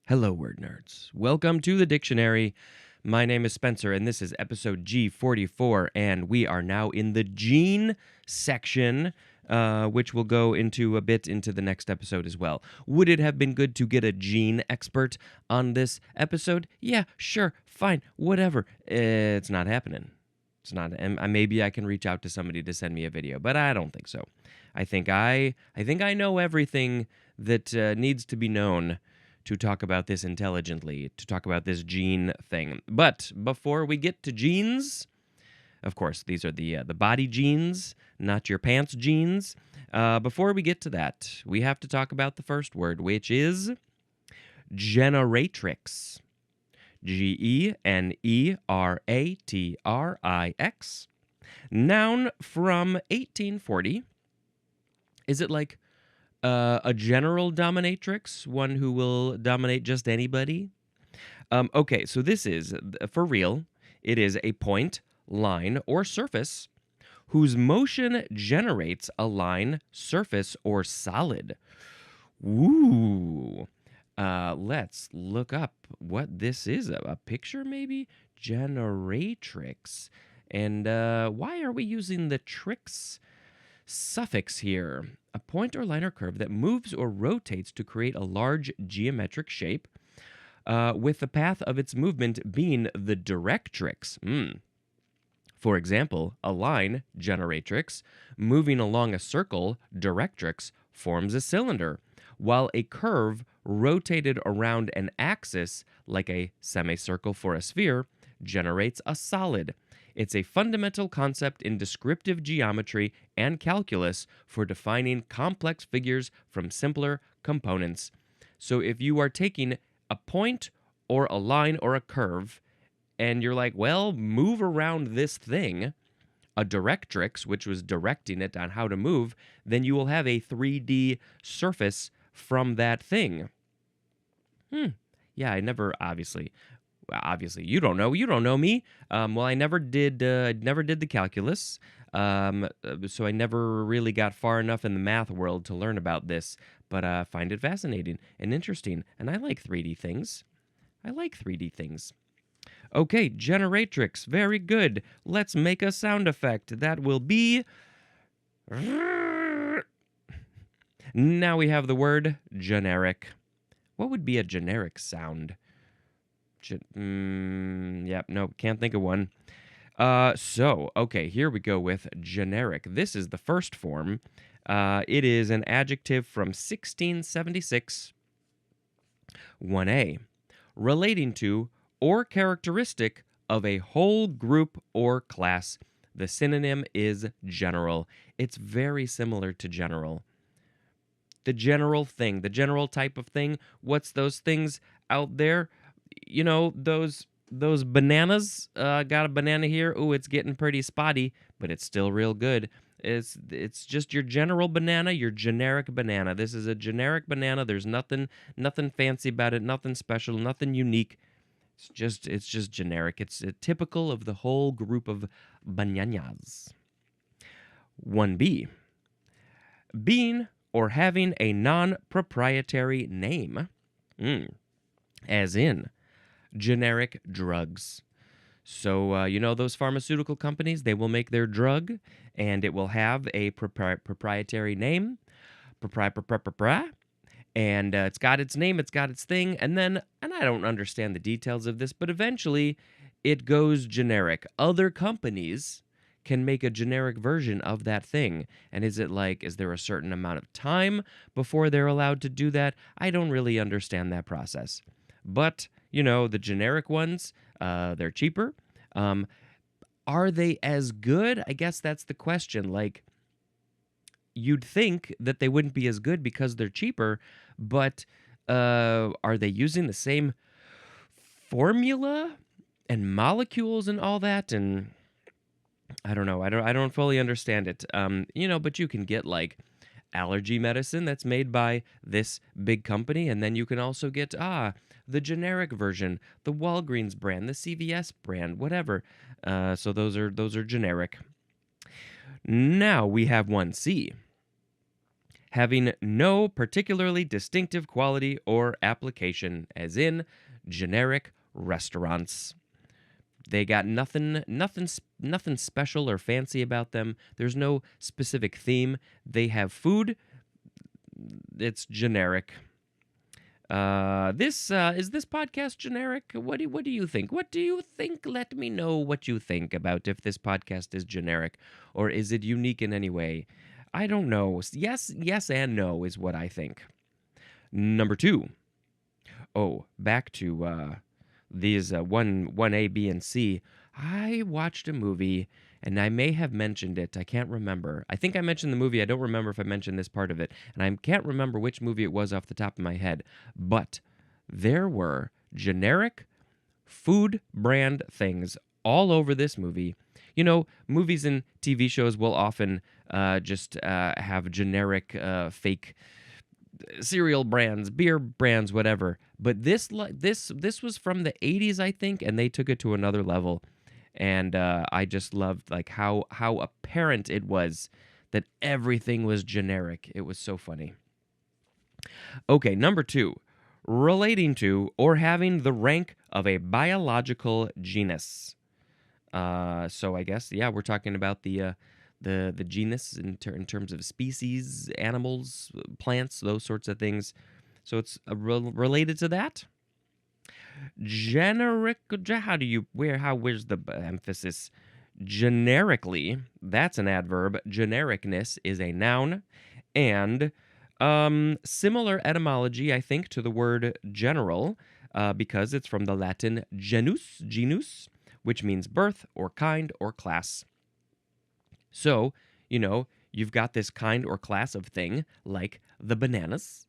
Hello, word nerds. Welcome to the dictionary. My name is Spencer, and this is episode G44, and we are now in the gene section, which we'll go into a bit into the next episode as well. Would it have been good to get a gene expert on this episode? Yeah, sure, fine, whatever. It's not happening. It's not, and maybe I can reach out to somebody to send me a video, but I don't think so. I think I know everything that needs to be known to talk about this intelligently, to talk about this gene thing. But before we get to genes, of course, these are the body genes, not your pants jeans. Before we get to that, we have to talk about the first word, which is generatrix. Generatrix. Noun from 1840. Is it like a general dominatrix, one who will dominate just anybody? Okay, so this is, for real, it is a point, line, or surface whose motion generates a line, surface, or solid. Ooh. Let's look up what this is. A picture, maybe? Generatrix. And why are we using the trix suffix here? A point or line or curve that moves or rotates to create a large geometric shape, with the path of its movement being the directrix. For example, a line, generatrix, moving along a circle, directrix, forms a cylinder, while a curve rotated around an axis, like a semicircle for a sphere, generates a solid. It's a fundamental concept in descriptive geometry and calculus for defining complex figures from simpler components. So if you are taking a point or a line or a curve, and you're like, well, move around this thing, a directrix, which was directing it on how to move, then you will have a 3D surface from that thing. Yeah, I never, obviously you don't know me. Well, I never did the calculus, so I never really got far enough in the math world to learn about this, but I find it fascinating and interesting, and I like 3D things. Okay, generatrix, very good. Let's make a sound effect. That will be... Now we have the word generic. What would be a generic sound? Yep, no, can't think of one. Okay, here we go with generic. This is the first form. It is an adjective from 1676. 1a, relating to or characteristic of a whole group or class. The synonym is general. It's very similar to general. The general thing, the general type of thing. What's those things out there? You know, those bananas. Got a banana here. Ooh, it's getting pretty spotty, but it's still real good. It's just your general banana, your generic banana. This is a generic banana. There's nothing fancy about it, nothing special, nothing unique. It's just generic. It's typical of the whole group of bananas. 1b, being or having a non-proprietary name, as in generic drugs. So, you know, those pharmaceutical companies, they will make their drug, and it will have a proprietary name, and it's got its name, it's got its thing, and I don't understand the details of this, but eventually it goes generic. Other companies can make a generic version of that thing. And is there a certain amount of time before they're allowed to do that? I don't really understand that process. But, you know, the generic ones, they're cheaper. Are they as good? I guess that's the question. Like, you'd think that they wouldn't be as good because they're cheaper, but are they using the same formula and molecules and all that? And I don't know. I don't fully understand it. You know, but you can get like allergy medicine that's made by this big company, and then you can also get the generic version, the Walgreens brand, the CVS brand, whatever. So those are generic. Now we have 1C. having no particularly distinctive quality or application, as in generic restaurants. They got nothing special or fancy about them. There's no specific theme. They have food. It's generic. This is this podcast generic? What do you think? What do you think? Let me know what you think about if this podcast is generic or is it unique in any way. I don't know. Yes and no is what I think. Number 2. Oh, back to these 1A, B, and C. I watched a movie, and I may have mentioned it. I can't remember. I think I mentioned the movie. I don't remember if I mentioned this part of it, and I can't remember which movie it was off the top of my head. But there were generic food brand things all over this movie. You know, movies and TV shows will often just have generic fake cereal brands, beer brands, whatever. But this was from the 80s, I think, and they took it to another level. And I just loved like how apparent it was that everything was generic. It was so funny. Okay, number 2, relating to or having the rank of a biological genus. So I guess we're talking about the genus in terms of species, animals, plants, those sorts of things. So it's related to that. Generic. Where's the emphasis? Generically, that's an adverb. Genericness is a noun, and similar etymology, I think, to the word general, because it's from the Latin genus, which means birth or kind or class. So, you've got this kind or class of thing, like the bananas,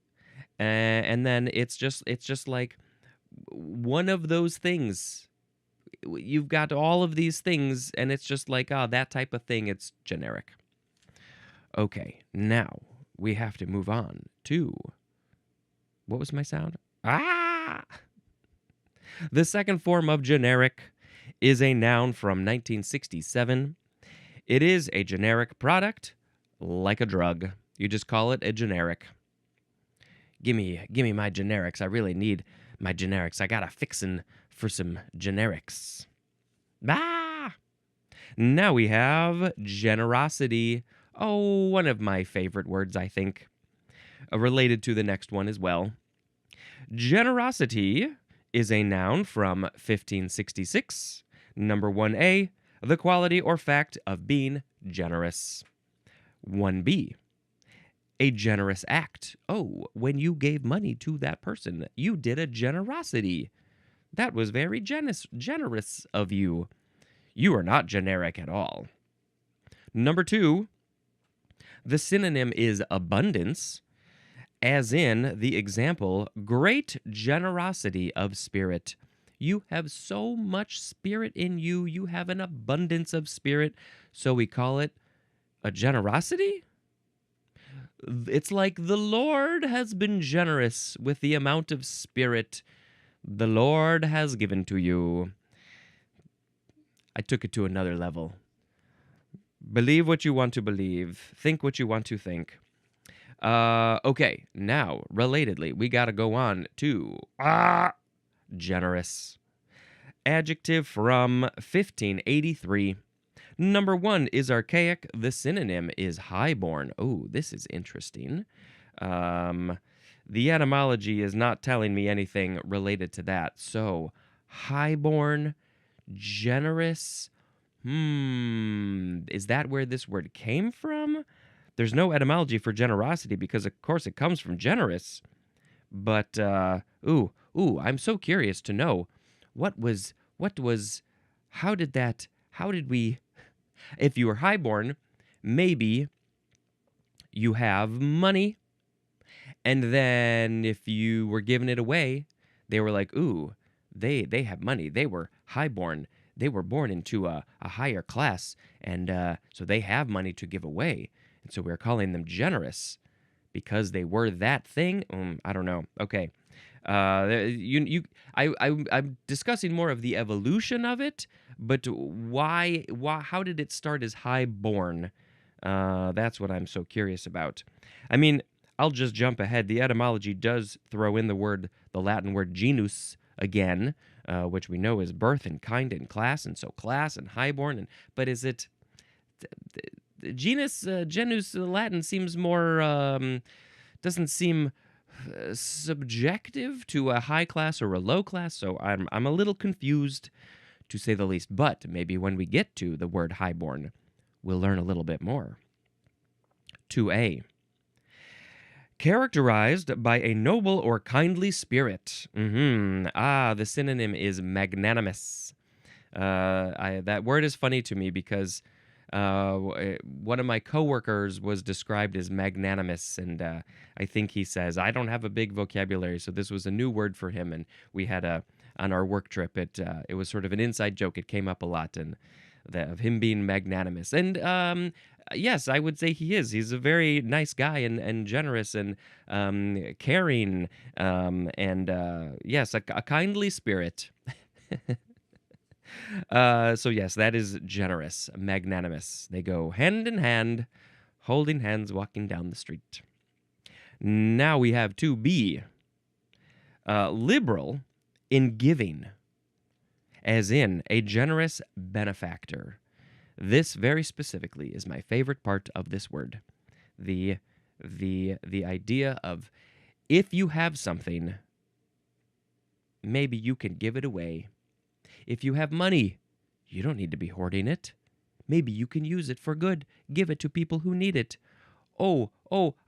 and then it's just like one of those things. You've got all of these things, and it's just like, that type of thing, it's generic. Okay, now we have to move on to... What was my sound? The second form of generic is a noun from 1967. It is a generic product, like a drug. You just call it a generic. Gimme my generics. I really need my generics. I got a fixin' for some generics. Now we have generosity. Oh, one of my favorite words, I think. Related to the next one as well. Generosity is a noun from 1566. Number 1A, the quality or fact of being generous. 1B, a generous act. Oh, when you gave money to that person, you did a generosity. That was very generous of you. You are not generic at all. Number 2, the synonym is abundance, as in the example, great generosity of spirit. You have so much spirit in you. You have an abundance of spirit. So we call it a generosity? It's like the Lord has been generous with the amount of spirit the Lord has given to you. I took it to another level. Believe what you want to believe. Think what you want to think. Okay, now, relatedly, we got to go on to generous. Adjective from 1583. Number 1 is archaic. The synonym is highborn. Oh, this is interesting. The etymology is not telling me anything related to that. So, highborn, generous. Is that where this word came from? There's no etymology for generosity because, of course, it comes from generous. But, I'm so curious to know how did we, if you were highborn, maybe you have money, and then if you were giving it away, they were like, ooh, they have money. They were highborn. They were born into a higher class, and so they have money to give away. And so we're calling them generous because they were that thing. I don't know. Okay. I'm discussing more of the evolution of it, but why, how did it start as highborn? That's what I'm so curious about. I mean, I'll just jump ahead. The etymology does throw in the Latin word genus again, which we know is birth and kind and class, and so class and highborn. But is it genus? Latin seems more doesn't seem subjective to a high class or a low class. So I'm a little confused, to say the least. But maybe when we get to the word highborn, we'll learn a little bit more. 2a. Characterized by a noble or kindly spirit. The synonym is magnanimous. That word is funny to me because one of my coworkers was described as magnanimous, and I think he says, I don't have a big vocabulary, so this was a new word for him, and we had on our work trip, it was sort of an inside joke. It came up a lot, and of him being magnanimous. And yes, I would say he is. He's a very nice guy and generous and caring, and yes, a kindly spirit. So yes, that is generous, magnanimous. They go hand in hand, holding hands, walking down the street. Now we have 2b, liberal in giving, as in a generous benefactor. This very specifically is my favorite part of this word. The idea of, if you have something, maybe you can give it away. If you have money, you don't need to be hoarding it. Maybe you can use it for good. Give it to people who need it. Oh,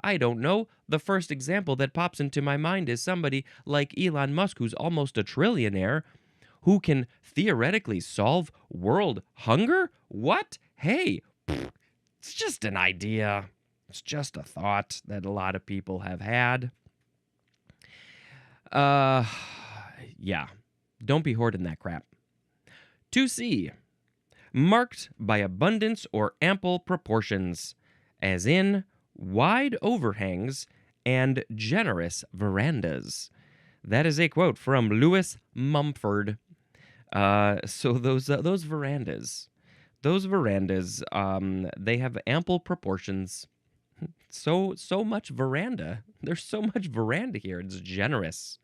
I don't know. The first example that pops into my mind is somebody like Elon Musk, who's almost a trillionaire, who can theoretically solve world hunger? What? Hey, it's just an idea. It's just a thought that a lot of people have had. Yeah. Don't be hoarding that crap. 2c, marked by abundance or ample proportions, as in wide overhangs and generous verandas. That is a quote from Lewis Mumford. So those verandas, they have ample proportions. So much veranda. There's so much veranda here. It's generous.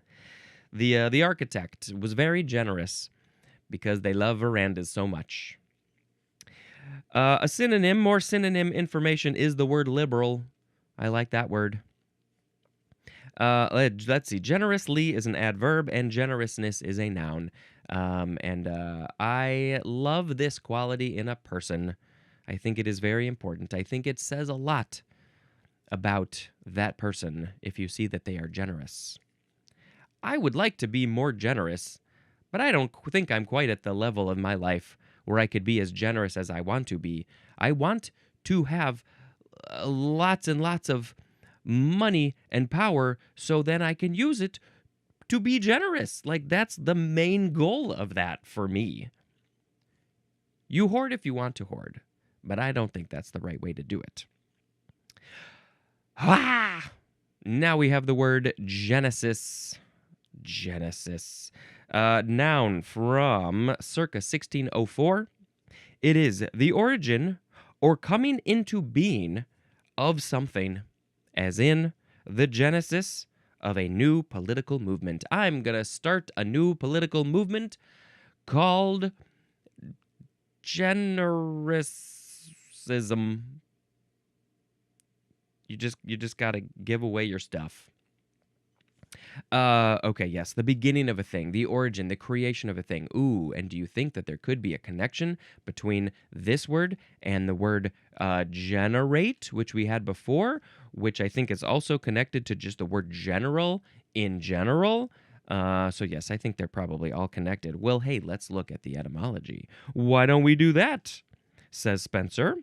The architect was very generous because they love verandas so much. A synonym, more synonym information is the word liberal. I like that word. Let's see. Generously is an adverb, and generousness is a noun. And I love this quality in a person. I think it is very important. I think it says a lot about that person if you see that they are generous. I would like to be more generous, but I don't think I'm quite at the level of my life where I could be as generous as I want to be. I want to have lots and lots of money and power so then I can use it to be generous. Like, that's the main goal of that for me. You hoard if you want to hoard, but I don't think that's the right way to do it. Now we have the word Genesis. Noun from circa 1604. It is the origin or coming into being of something, as in the genesis of a new political movement. I'm going to start a new political movement called genericism. You just got to give away your stuff. Okay, yes, the beginning of a thing, the origin, the creation of a thing. Ooh, and do you think that there could be a connection between this word and the word generate, which we had before, which I think is also connected to just the word general in general? So yes, I think they're probably all connected. Well, hey, let's look at the etymology. Why don't we do that? Says Spencer.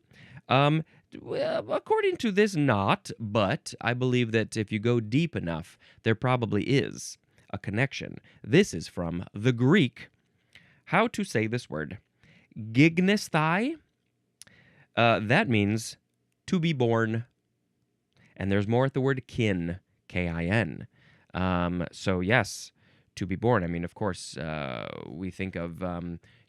Well, according to this, not, but I believe that if you go deep enough, there probably is a connection. This is from the Greek. How to say this word? Gignesthai. That means to be born. And there's more at the word kin, K-I-N. So yes, to be born. I mean, of course, we think of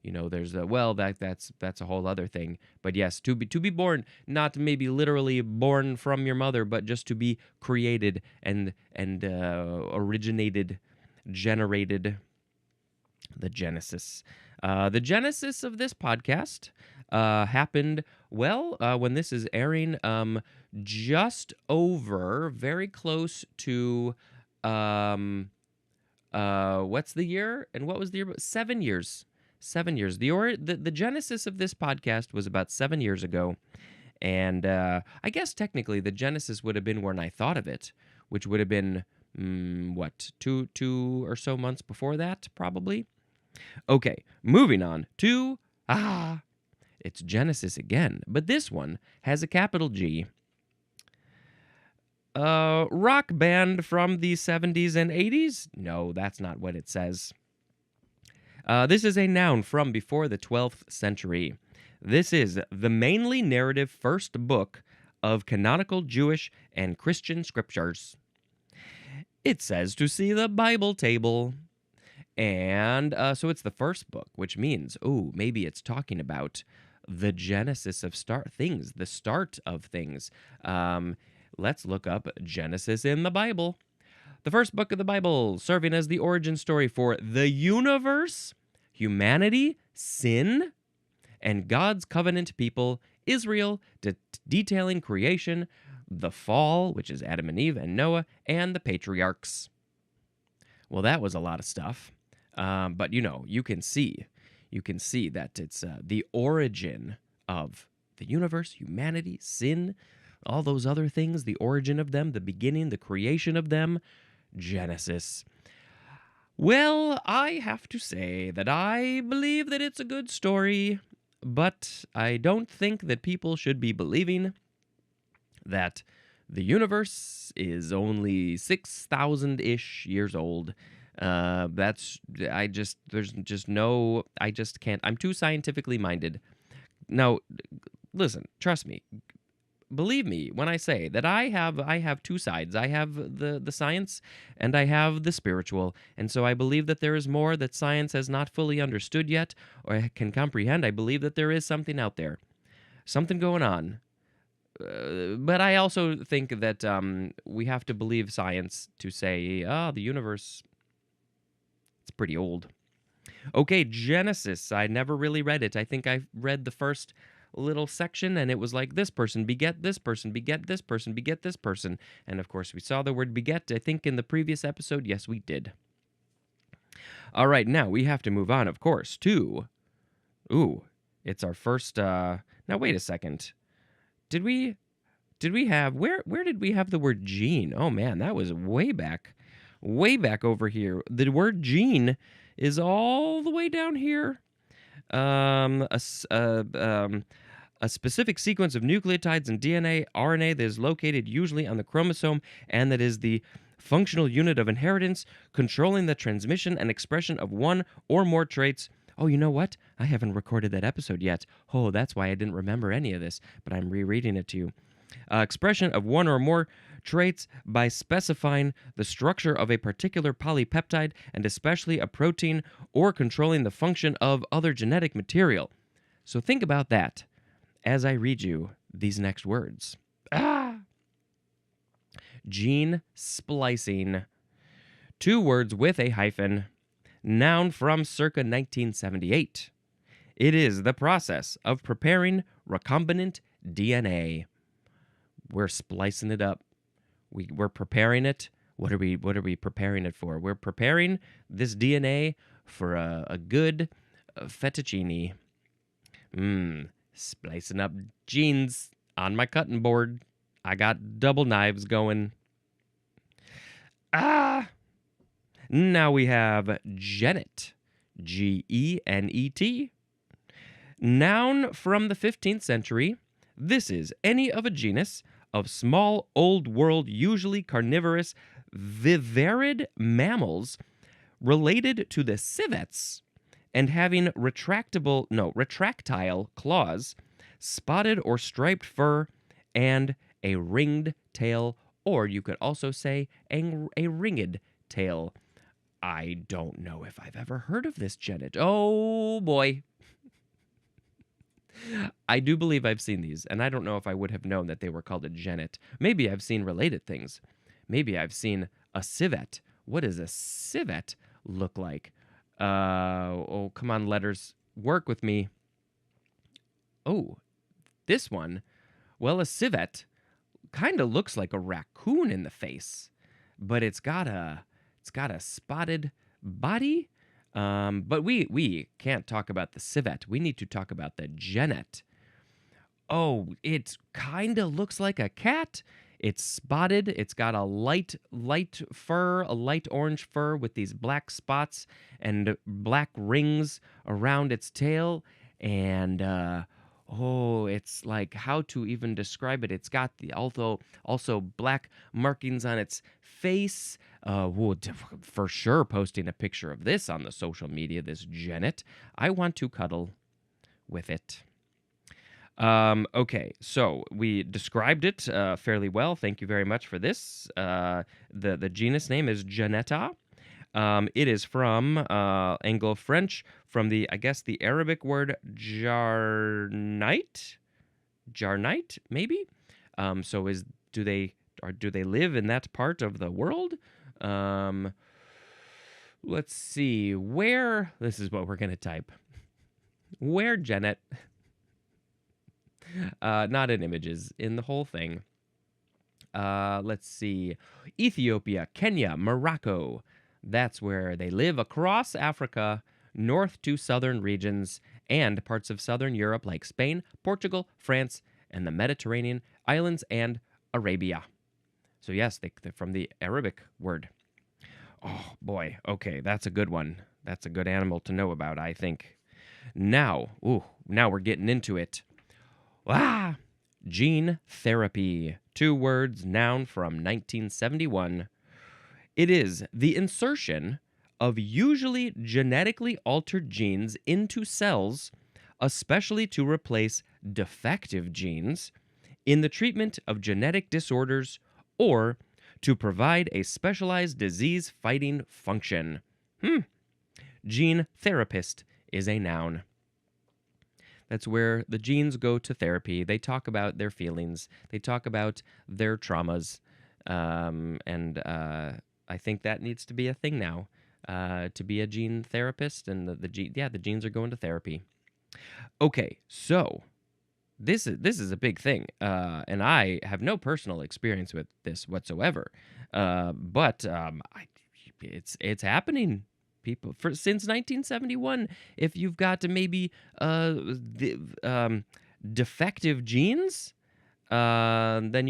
there's that's a whole other thing. But yes, to be born, not maybe literally born from your mother, but just to be created and originated, generated. The genesis. The genesis of this podcast happened, when this is airing, just over, very close to, what's the year? And what was the year? 7 years. 7 years. The genesis of this podcast was about 7 years ago. And I guess technically the genesis would have been when I thought of it, which would have been, two or so months before that, probably. Okay, moving on to, it's Genesis again, but this one has a capital G. Rock band from the 70s and 80s? No, that's not what it says. This is a noun from before the 12th century. This is the mainly narrative first book of canonical Jewish and Christian scriptures. It says to see the Bible table. And so it's the first book, which means, maybe it's talking about the genesis of things, the start of things. Let's look up Genesis in the Bible. The first book of the Bible, serving as the origin story for the universe, humanity, sin, and God's covenant people, Israel, detailing creation, the fall, which is Adam and Eve and Noah, and the patriarchs. Well, that was a lot of stuff. But you can see that it's the origin of the universe, humanity, sin, all those other things, the origin of them, the beginning, the creation of them, Genesis. Well, I have to say that I believe that it's a good story, but I don't think that people should be believing that the universe is only 6,000-ish years old. I just can't. I'm too scientifically minded. Now, listen, trust me. Believe me when I say that I have two sides. I have the science and I have the spiritual. And so I believe that there is more that science has not fully understood yet or can comprehend. I believe that there is something out there, something going on. But I also think that we have to believe science to say, the universe, it's pretty old. Okay, Genesis. I never really read it. I think I read the first little section, and it was like, this person beget this person, beget this person, beget this person. And of course, we saw the word beget, I think, in the previous episode. Yes, we did. All right, now we have to move on, of course, to... it's our first... Now, wait a second. Did we have... Where did we have the word gene? Oh, man, that was way back over here. The word gene is all the way down here. A specific sequence of nucleotides in DNA, RNA that is located usually on the chromosome and that is the functional unit of inheritance, controlling the transmission and expression of one or more traits. Oh, you know what? I haven't recorded that episode yet. Oh, that's why I didn't remember any of this, but I'm rereading it to you. Expression of one or more traits by specifying the structure of a particular polypeptide and especially a protein, or controlling the function of other genetic material. So think about that as I read you these next words. Gene splicing. 2 words with a hyphen. Noun from circa 1978. It is the process of preparing recombinant DNA. We're splicing it up. We're preparing it. What are we preparing it for? We're preparing this DNA for a good fettuccine. Splicing up genes on my cutting board. I got double knives going. Now we have genet. Genet. Noun from the 15th century. This is any of a genus of small old world, usually carnivorous, vivarid mammals related to the civets and having retractile claws, spotted or striped fur, and a ringed tail, or you could also say a ringed tail. I don't know if I've ever heard of this genet. Oh boy. I do believe I've seen these, and I don't know if I would have known that they were called a genet. Maybe I've seen related things. Maybe I've seen a civet. What does a civet look like? Oh, come on, letters. Work with me. Oh, this one. Well, a civet kind of looks like a raccoon in the face, but it's got a spotted body. But we can't talk about the civet. We need to talk about the genet. Oh, it kind of looks like a cat. It's spotted. It's got a light fur, a light orange fur with these black spots and black rings around its tail. And oh, it's like how to even describe it. It's got the also black markings on its face. For sure posting a picture of this on the social media. This genet. I want to cuddle with it. Okay, so we described it fairly well. Thank you very much for this. The genus name is Genetta. It is from Anglo-French, from I guess the Arabic word jarnite, maybe. So do they live in that part of the world? Let's see where. This is what we're gonna type. Where Genet. Not in images, in the whole thing. Let's see. Ethiopia, Kenya, Morocco. That's where they live across Africa, north to southern regions, and parts of southern Europe like Spain, Portugal, France, and the Mediterranean islands and Arabia. So, yes, they're from the Arabic word. Oh, boy. Okay, that's a good one. That's a good animal to know about, I think. Now we're getting into it. Ah! Gene therapy. 2 words, noun from 1971. It is the insertion of usually genetically altered genes into cells, especially to replace defective genes, in the treatment of genetic disorders or to provide a specialized disease-fighting function. Gene therapist is a noun. That's where the genes go to therapy. They talk about their feelings. They talk about their traumas. I think that needs to be a thing now, to be a gene therapist. And the genes are going to therapy. Okay, so this is a big thing, and I have no personal experience with this whatsoever. But it's happening. People since 1971, if you've got maybe defective genes, then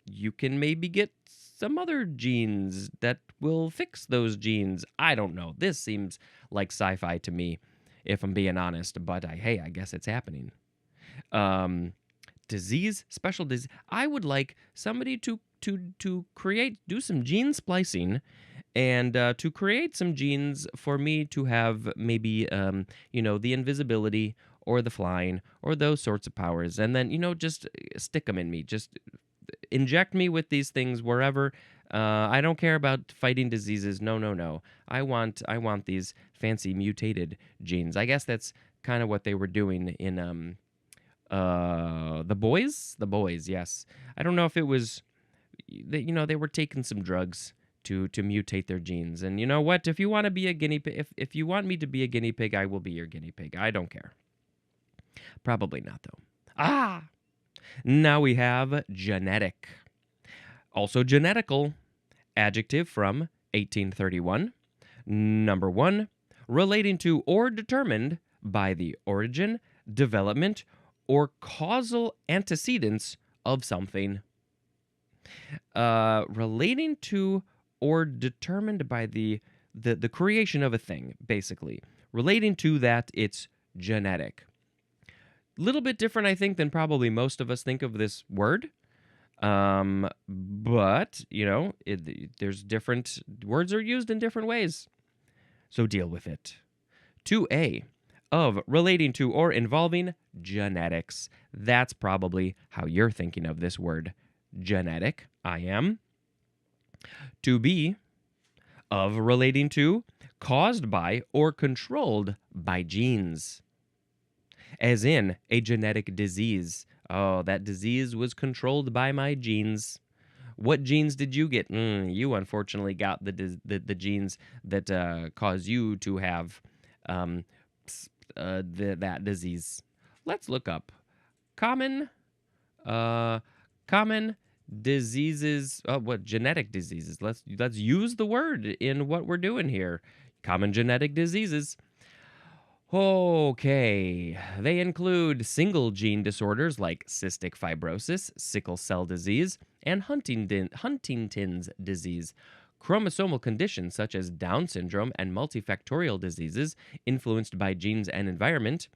you can maybe get some other genes that will fix those genes. I don't know. This seems like sci-fi to me, if I'm being honest. But I guess it's happening. Special disease. I would like somebody to do some gene splicing, and to create some genes for me to have maybe the invisibility or the flying or those sorts of powers, and then just stick them in me. Just inject me with these things wherever. I don't care about fighting diseases. No. I want these fancy mutated genes. I guess that's kind of what they were doing in The Boys. The Boys, yes. I don't know if it was they were taking some drugs to mutate their genes. And you know what? If you want to be a guinea pig, if you want me to be a guinea pig, I will be your guinea pig. I don't care. Probably not, though. Now we have genetic. Also genetical. Adjective from 1831. Number 1, relating to or determined by the origin, development, or causal antecedents of something. Relating to or determined by the creation of a thing, basically. Relating to that, it's genetic. Little bit different, I think, than probably most of us think of this word. But, there's different words are used in different ways. So deal with it. 2A, of relating to or involving genetics. That's probably how you're thinking of this word. Genetic, I am. 2B, of relating to, caused by, or controlled by genes. As in a genetic disease. Oh, that disease was controlled by my genes. What genes did you get? You unfortunately got the genes that cause you to have um, that disease. Let's look up common uh, common diseases. What genetic diseases? Let's use the word in what we're doing here. Common genetic diseases. Okay, they include single gene disorders like cystic fibrosis, sickle cell disease, and Huntington's disease. Chromosomal conditions such as Down syndrome and multifactorial diseases influenced by genes and environment,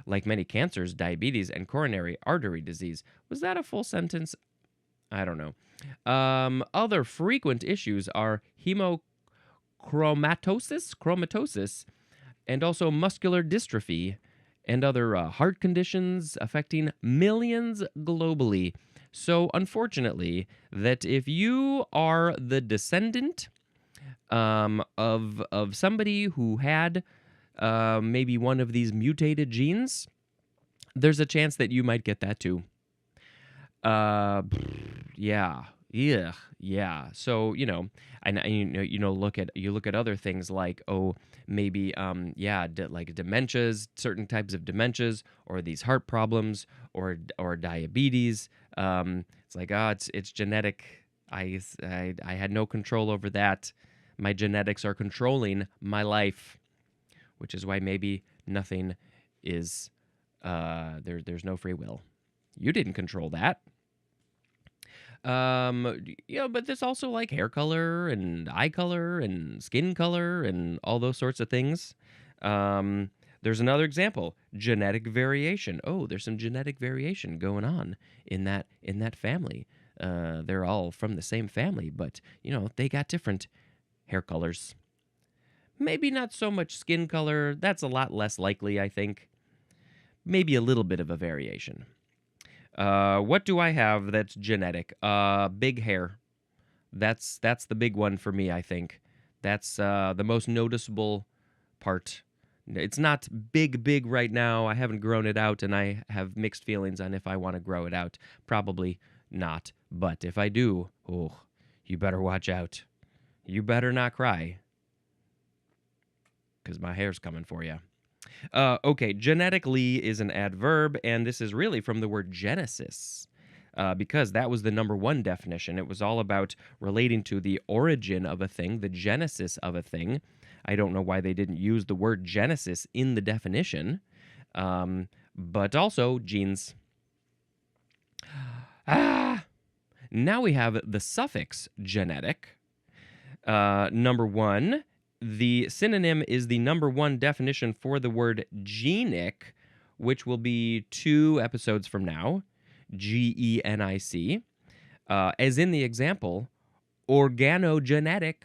like many cancers, diabetes, and coronary artery disease. Was that a full sentence? I don't know. Other frequent issues are chromatosis, and also muscular dystrophy and other heart conditions affecting millions globally. So, unfortunately, that if you are the descendant of somebody who had maybe one of these mutated genes, there's a chance that you might get that too. Uh, yeah. So and look at other things like maybe like dementias, certain types of dementias, or these heart problems, or diabetes. It's like it's genetic. I had no control over that. My genetics are controlling my life, which is why maybe nothing is there's no free will. You didn't control that. But there's also like hair color and eye color and skin color and all those sorts of things. There's another example, genetic variation. Oh, there's some genetic variation going on in that family. They're all from the same family, but they got different hair colors. Maybe not so much skin color. That's a lot less likely, I think. Maybe a little bit of a variation. What do I have that's genetic? Big hair. That's the big one for me, I think. That's the most noticeable part. It's not big right now. I haven't grown it out, and I have mixed feelings on if I want to grow it out. Probably not. But if I do, you better watch out. You better not cry, because my hair's coming for you. Okay, genetically is an adverb, and this is really from the word genesis, because that was the number one definition. It was all about relating to the origin of a thing, the genesis of a thing. I don't know why they didn't use the word genesis in the definition, but also genes. Now we have the suffix genetic. Number one. The synonym is the number one definition for the word genic, which will be 2 episodes from now, GENIC. As in the example, organogenetic.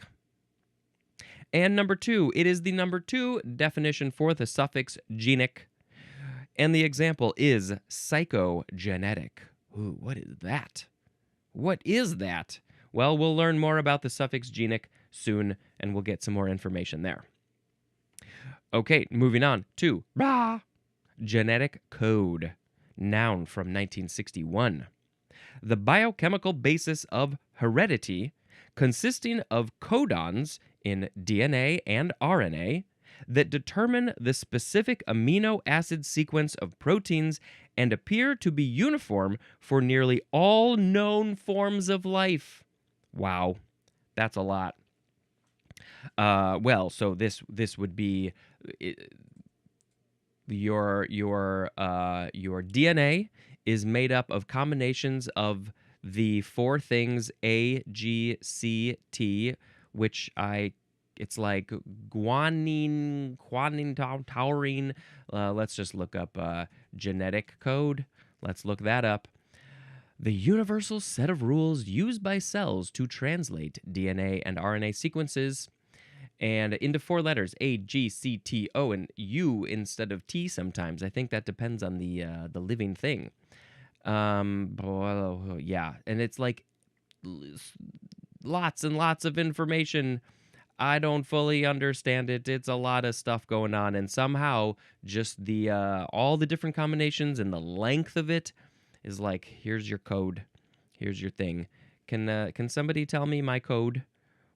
And number 2, it is the number 2 definition for the suffix genic. And the example is psychogenetic. Ooh, what is that? What is that? Well, we'll learn more about the suffix genic soon, and we'll get some more information there. Okay, moving on to genetic code, noun from 1961. The biochemical basis of heredity, consisting of codons in DNA and RNA that determine the specific amino acid sequence of proteins and appear to be uniform for nearly all known forms of life. Wow, that's a lot. So this would be your DNA is made up of combinations of the 4 things A, G, C, T, which it's like guanine, taurine. Let's just look up genetic code. Let's look that up. The universal set of rules used by cells to translate DNA and RNA sequences and into 4 letters, A, G, C, T, O, and U instead of T sometimes. I think that depends on the living thing. Yeah, and it's like lots and lots of information. I don't fully understand it. It's a lot of stuff going on, and somehow just the all the different combinations and the length of it is like, here's your code, here's your thing. Can somebody tell me my code?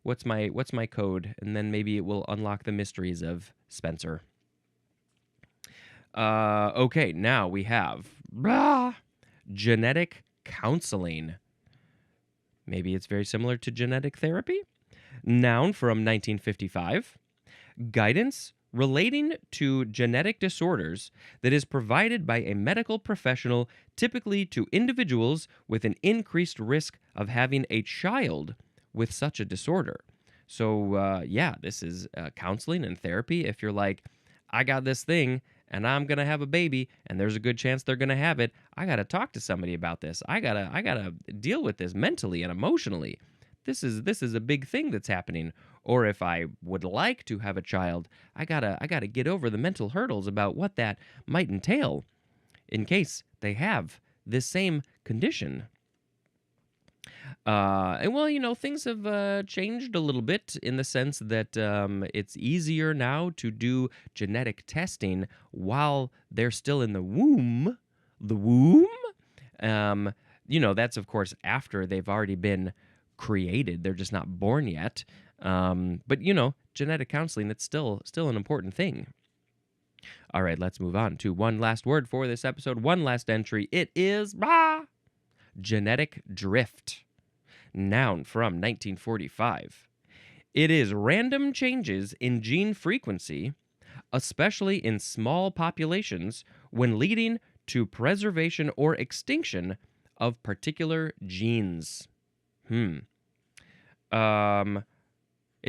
What's my code? And then maybe it will unlock the mysteries of Spencer. Okay, now we have genetic counseling. Maybe it's very similar to genetic therapy. Noun from 1955. Guidance relating to genetic disorders that is provided by a medical professional, typically to individuals with an increased risk of having a child with such a disorder. So, yeah, this is counseling and therapy. If you're like, I got this thing and I'm going to have a baby and there's a good chance they're going to have it, I got to talk to somebody about this. I got to deal with this mentally and emotionally. This is a big thing that's happening. Or if I would like to have a child, I got to get over the mental hurdles about what that might entail in case they have this same condition. And well, things have changed a little bit in the sense that it's easier now to do genetic testing while they're still in the womb. The womb? That's of course after they've already been created. They're just not born yet. But genetic counseling, it's still an important thing. All right, let's move on to one last word for this episode. One last entry. It is genetic drift. Noun from 1945. It is random changes in gene frequency, especially in small populations, when leading to preservation or extinction of particular genes. It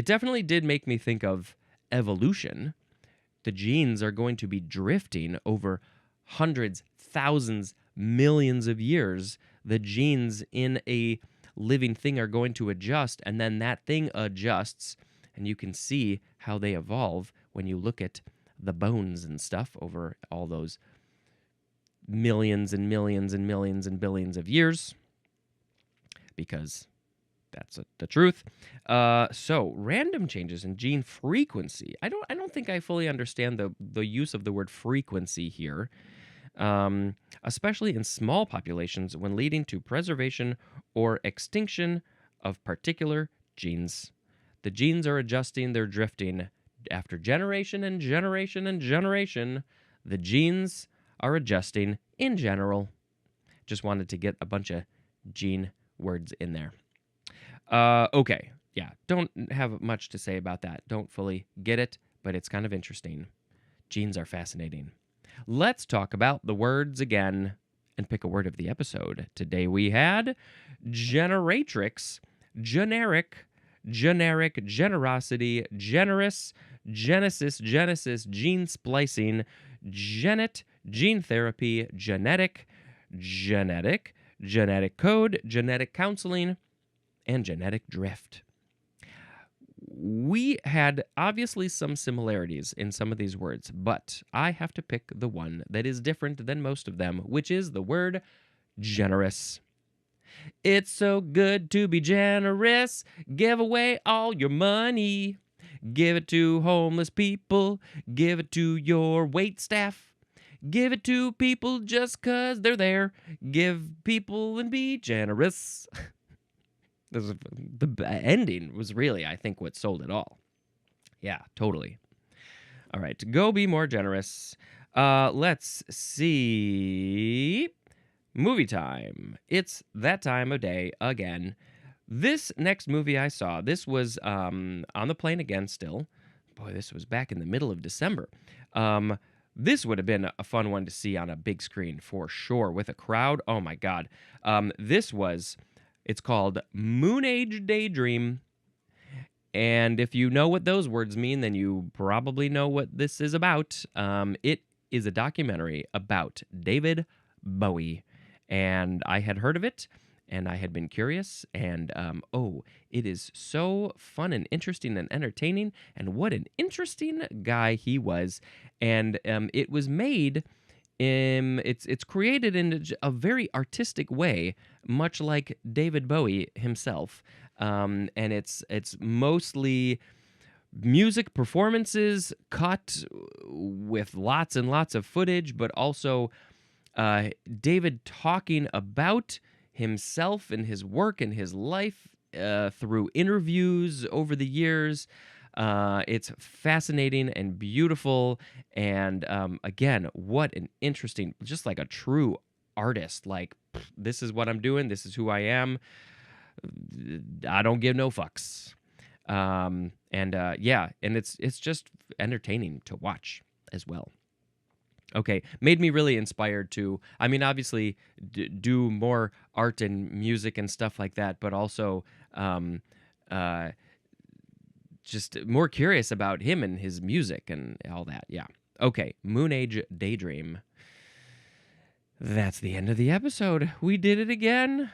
definitely did make me think of evolution. The genes are going to be drifting over hundreds, thousands, millions of years. The genes in a living thing are going to adjust, and then that thing adjusts, and you can see how they evolve when you look at the bones and stuff over all those millions and millions and millions and billions of years, because that's the truth. So random changes in gene frequency. I don't think I fully understand the use of the word frequency here. Especially in small populations when leading to preservation or extinction of particular genes. The genes are adjusting, they're drifting. After generation and generation and generation, the genes are adjusting in general. Just wanted to get a bunch of gene words in there. Okay, yeah, don't have much to say about that. Don't fully get it, but it's kind of interesting. Genes are fascinating. Let's talk about the words again and pick a word of the episode. Today we had generatrix, generic, generosity, generous, genesis, gene splicing, genet, gene therapy, genetic code, genetic counseling, and genetic drift. We had obviously some similarities in some of these words, but I have to pick the one that is different than most of them, which is the word generous. It's so good to be generous. Give away all your money. Give it to homeless people. Give it to your wait staff. Give it to people just 'cause they're there. Give people and be generous. The ending was really, I think, what sold it all. Yeah, totally. All right, go be more generous. Let's see. Movie time. It's that time of day again. This next movie I saw, this was on the plane again still. Boy, this was back in the middle of December. This would have been a fun one to see on a big screen for sure with a crowd. Oh my God. It's called Moonage Daydream. And if you know what those words mean, then you probably know what this is about. It is a documentary about David Bowie. And I had heard of it, and I had been curious. And, it is so fun and interesting and entertaining. And what an interesting guy he was. And it was made... It's created in a very artistic way, much like David Bowie himself, and it's mostly music performances cut with lots and lots of footage, but also David talking about himself and his work and his life through interviews over the years. It's fascinating and beautiful. And again, what an interesting, just like a true artist. Like, this is what I'm doing. This is who I am. I don't give no fucks. Yeah, and it's just entertaining to watch as well. Okay, made me really inspired to, I mean, obviously do more art and music and stuff like that, but also uh, just more curious about him and his music and all that. Yeah. Okay, Moonage Daydream. That's the end of the episode. We did it again.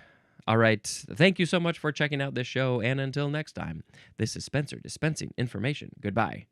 All right. Thank you so much for checking out this show. And until next time, this is Spencer dispensing information. Goodbye.